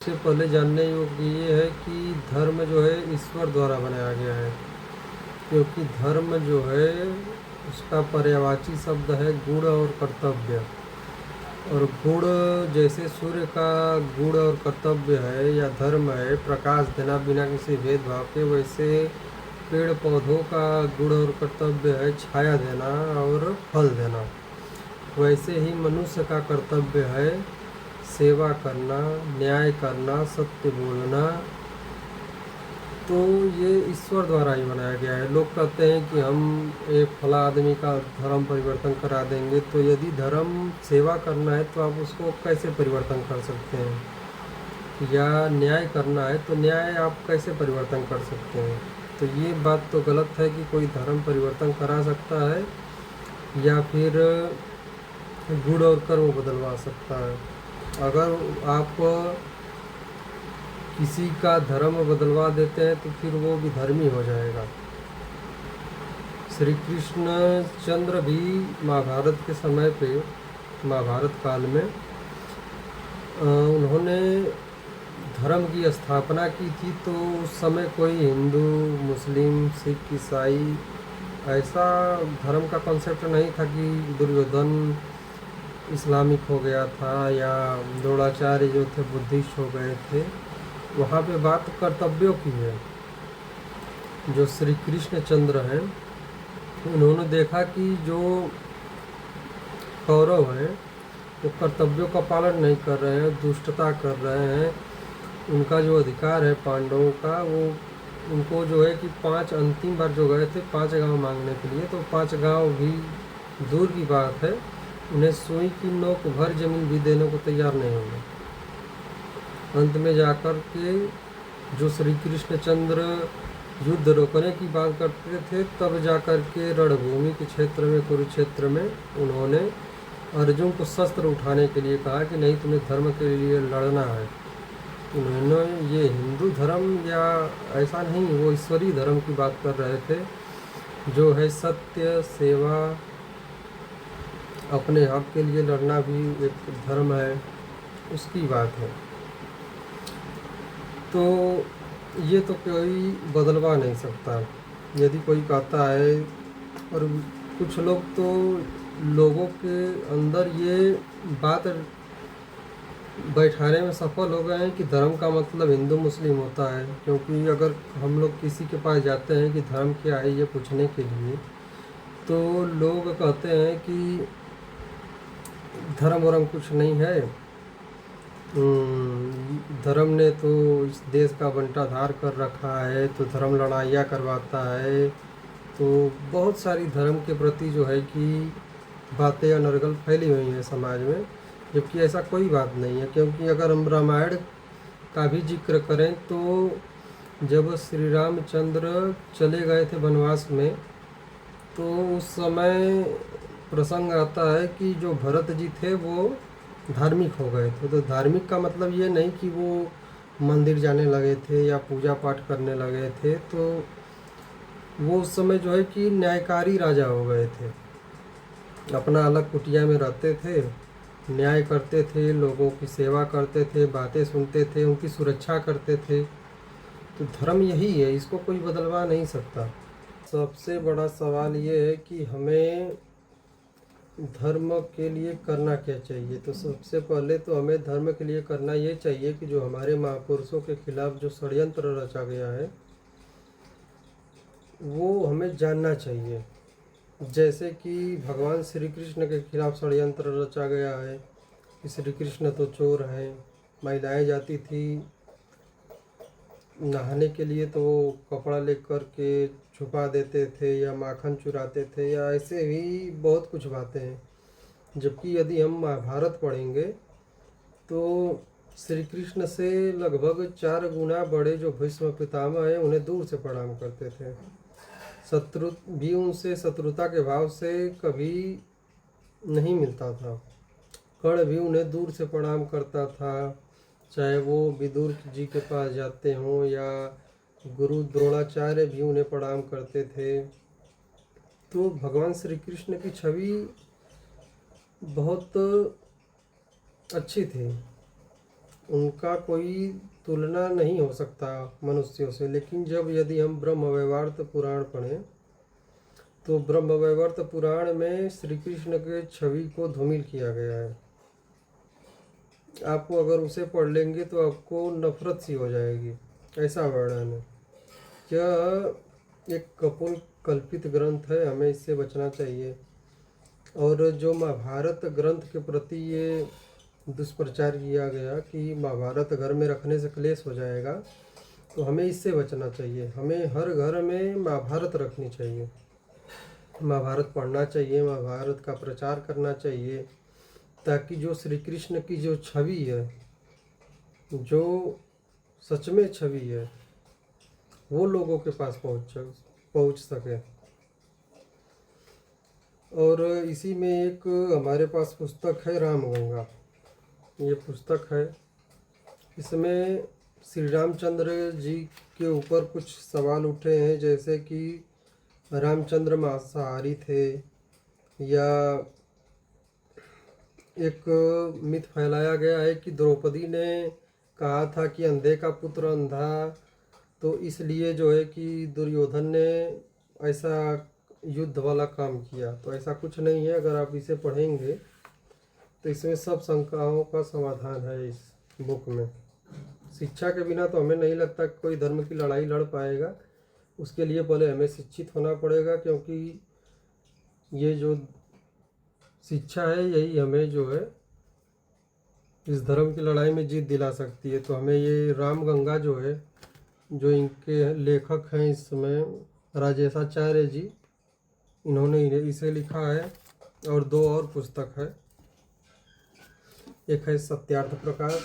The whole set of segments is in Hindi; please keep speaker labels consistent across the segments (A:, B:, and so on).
A: सबसे पहले जानने योग्य ये है कि धर्म जो है ईश्वर द्वारा बनाया गया है। क्योंकि धर्म जो है उसका पर्यायवाची शब्द है गुण और कर्तव्य। और गुण जैसे सूर्य का गुण और कर्तव्य है या धर्म है प्रकाश देना बिना किसी भेदभाव के, वैसे पेड़ पौधों का गुण और कर्तव्य है छाया देना और फल देना। वैसे ही मनुष्य का कर्तव्य है सेवा करना, न्याय करना, सत्य बोलना। तो ये ईश्वर द्वारा ही बनाया गया है। लोग कहते हैं कि हम एक फला आदमी का धर्म परिवर्तन करा देंगे, तो यदि धर्म सेवा करना है तो आप उसको कैसे परिवर्तन कर सकते हैं, या न्याय करना है तो न्याय आप कैसे परिवर्तन कर सकते हैं। तो ये बात तो गलत है कि कोई धर्म परिवर्तन करा सकता है या फिर गुण और कर्म बदलवा सकता है। अगर आप किसी का धर्म बदलवा देते हैं तो फिर वो विधर्मी हो जाएगा। श्री कृष्ण भी महाभारत के समय पे, महाभारत काल में उन्होंने धर्म की स्थापना की थी। तो उस समय कोई हिंदू, मुस्लिम, सिख, ईसाई ऐसा धर्म का कॉन्सेप्ट नहीं था कि दुर्योधन इस्लामिक हो गया था या द्रोणाचार्य जो थे बुद्धिस्ट हो गए थे। वहाँ पे बात कर्तव्यों की है। जो श्री कृष्ण चंद्र हैं उन्होंने देखा कि जो कौरव हैं वो कर्तव्यों का पालन नहीं कर रहे हैं, दुष्टता कर रहे हैं। उनका जो अधिकार है पांडवों का, वो उनको जो है कि 5 अंतिम बार जो गए थे 5 गांव मांगने के लिए, तो 5 गांव भी दूर की बात है, उन्हें सुई की नोक भर जमीन भी देने को तैयार नहीं होंगे। अंत में जाकर के जो श्री कृष्णचंद्र युद्ध रोकने की बात करते थे, तब जाकर के रणभूमि के क्षेत्र में, कुरुक्षेत्र में उन्होंने अर्जुन को शस्त्र उठाने के लिए कहा कि नहीं, तुम्हें धर्म के लिए लड़ना है। उन्होंने ये हिंदू धर्म या ऐसा नहीं, वो ईश्वरीय धर्म की बात कर रहे थे, जो है सत्य, सेवा, अपने हक के लिए लड़ना भी एक धर्म है, उसकी बात है। तो ये तो कोई बदलवा नहीं सकता। यदि कोई कहता है, और कुछ लोग तो लोगों के अंदर ये बात बैठाने में सफल हो गए हैं कि धर्म का मतलब हिंदू मुस्लिम होता है। क्योंकि अगर हम लोग किसी के पास जाते हैं कि धर्म क्या है ये पूछने के लिए, तो लोग कहते हैं कि धर्म वरम कुछ नहीं है, धर्म ने तो इस देश का बंटाधार कर रखा है, तो धर्म लड़ाइयाँ करवाता है। तो बहुत सारी धर्म के प्रति जो है कि बातें अनर्गल फैली हुई हैं समाज में, जबकि ऐसा कोई बात नहीं है। क्योंकि अगर हम रामायण का भी जिक्र करें तो जब श्री रामचंद्र चले गए थे वनवास में, तो उस समय प्रसंग आता है कि जो भरत जी थे वो धार्मिक हो गए थे। तो धार्मिक का मतलब ये नहीं कि वो मंदिर जाने लगे थे या पूजा पाठ करने लगे थे, तो वो उस समय जो है कि न्यायकारी राजा हो गए थे। अपना अलग कुटिया में रहते थे, न्याय करते थे, लोगों की सेवा करते थे, बातें सुनते थे, उनकी सुरक्षा करते थे। तो धर्म यही है, इसको कोई बदलवा नहीं सकता। सबसे बड़ा सवाल ये है कि हमें धर्म के लिए करना क्या चाहिए। तो सबसे पहले तो हमें धर्म के लिए करना ये चाहिए कि जो हमारे महापुरुषों के खिलाफ जो षड्यंत्र रचा गया है वो हमें जानना चाहिए। जैसे कि भगवान श्री कृष्ण के खिलाफ षड्यंत्र रचा गया है कि श्री कृष्ण तो चोर हैं, महिलाएं जाती थी नहाने के लिए तो वो कपड़ा लेकर के छुपा देते थे, या माखन चुराते थे, या ऐसे भी बहुत कुछ बातें हैं। जबकि यदि हम महाभारत पढ़ेंगे तो श्री कृष्ण से लगभग 4 गुना बड़े जो भीष्म पितामह हैं उन्हें दूर से प्रणाम करते थे। शत्रु भी उनसे शत्रुता के भाव से कभी नहीं मिलता था। कर्ण भी उन्हें दूर से प्रणाम करता था, चाहे वो विदुर जी के पास जाते हों या गुरु द्रोणाचार्य भी उन्हें प्रणाम करते थे। तो भगवान श्री कृष्ण की छवि बहुत अच्छी थी। उनका कोई तुलना नहीं हो सकता मनुष्यों से। लेकिन जब यदि हम ब्रह्म वैवर्त पुराण पढ़ें तो ब्रह्म वैवर्त पुराण में श्री कृष्ण के छवि को धूमिल किया गया है। आपको अगर उसे पढ़ लेंगे तो आपको नफरत सी हो जाएगी, ऐसा वर्णन है। यह एक कपोल कल्पित ग्रंथ है, हमें इससे बचना चाहिए। और जो महाभारत ग्रंथ के प्रति ये दुष्प्रचार किया गया कि महाभारत घर में रखने से क्लेश हो जाएगा, तो हमें इससे बचना चाहिए। हमें हर घर में महाभारत रखनी चाहिए, महाभारत पढ़ना चाहिए, महाभारत का प्रचार करना चाहिए, ताकि जो श्री कृष्ण की जो छवि है, जो सच में छवि है, वो लोगों के पास पहुंच सके। और इसी में एक हमारे पास पुस्तक है रामगंगा। ये पुस्तक है, इसमें श्री रामचंद्र जी के ऊपर कुछ सवाल उठे हैं, जैसे कि रामचंद्र मांसाहारी थे, या एक मिथ फैलाया गया है कि द्रौपदी ने कहा था कि अंधे का पुत्र अंधा, तो इसलिए जो है कि दुर्योधन ने ऐसा युद्ध वाला काम किया। तो ऐसा कुछ नहीं है। अगर आप इसे पढ़ेंगे तो इसमें सब शंकाओं का समाधान है इस बुक में। शिक्षा के बिना तो हमें नहीं लगता कि कोई धर्म की लड़ाई लड़ पाएगा। उसके लिए पहले हमें शिक्षित होना पड़ेगा, क्योंकि ये जो शिक्षा है यही हमें जो है इस धर्म की लड़ाई में जीत दिला सकती है। तो हमें ये रामगंगा जो है, जो इनके लेखक हैं इसमें राजेशाचार्य जी, इन्होंने इसे लिखा है। और दो और पुस्तक है, एक है सत्यार्थ प्रकाश,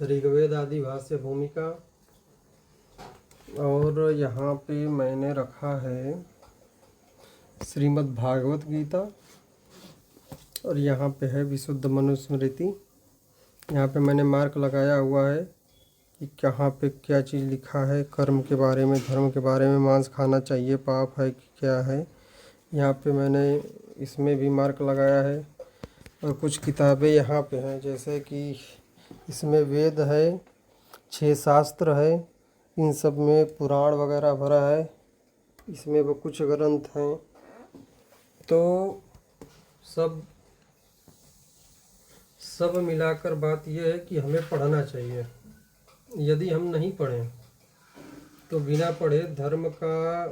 A: ऋग्वेद आदि भाष्य भूमिका, और यहाँ पे मैंने रखा है श्रीमद् भागवत गीता, और यहाँ पे है विशुद्ध मनुस्मृति। यहाँ पे मैंने मार्क लगाया हुआ है कि कहाँ पे क्या चीज़ लिखा है, कर्म के बारे में, धर्म के बारे में, मांस खाना चाहिए पाप है कि क्या है। यहाँ पे मैंने इसमें भी मार्क लगाया है। और कुछ किताबें यहाँ पे हैं, जैसे कि इसमें वेद है, 6 शास्त्र है, इन सब में पुराण वगैरह भरा है। इसमें वो कुछ ग्रंथ हैं। तो सब मिलाकर बात यह है कि हमें पढ़ना चाहिए। यदि हम नहीं पढ़ें तो बिना पढ़े धर्म का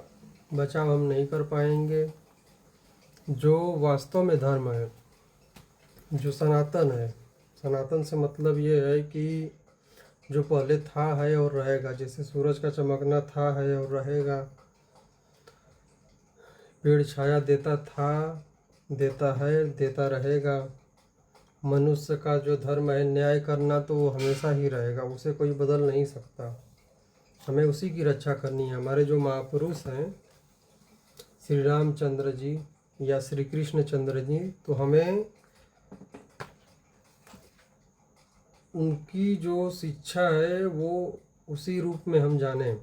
A: बचाव हम नहीं कर पाएंगे। जो वास्तव में धर्म है, जो सनातन है, सनातन से मतलब ये है कि जो पहले था, है और रहेगा। जैसे सूरज का चमकना था, है और रहेगा। पेड़ छाया देता था, देता है, देता रहेगा। मनुष्य का जो धर्म है न्याय करना, तो वो हमेशा ही रहेगा, उसे कोई बदल नहीं सकता। हमें उसी की रक्षा करनी है। हमारे जो महापुरुष हैं श्री रामचंद्र जी या श्री कृष्ण चंद्र जी, तो हमें उनकी जो शिक्षा है वो उसी रूप में हम जानें।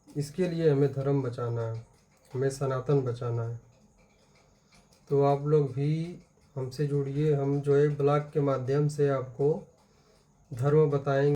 A: इसके लिए हमें धर्म बचाना है, हमें सनातन बचाना है। तो आप लोग भी हमसे जुड़िए। हम जो है ब्लॉग के माध्यम से आपको धर्म बताएंगे।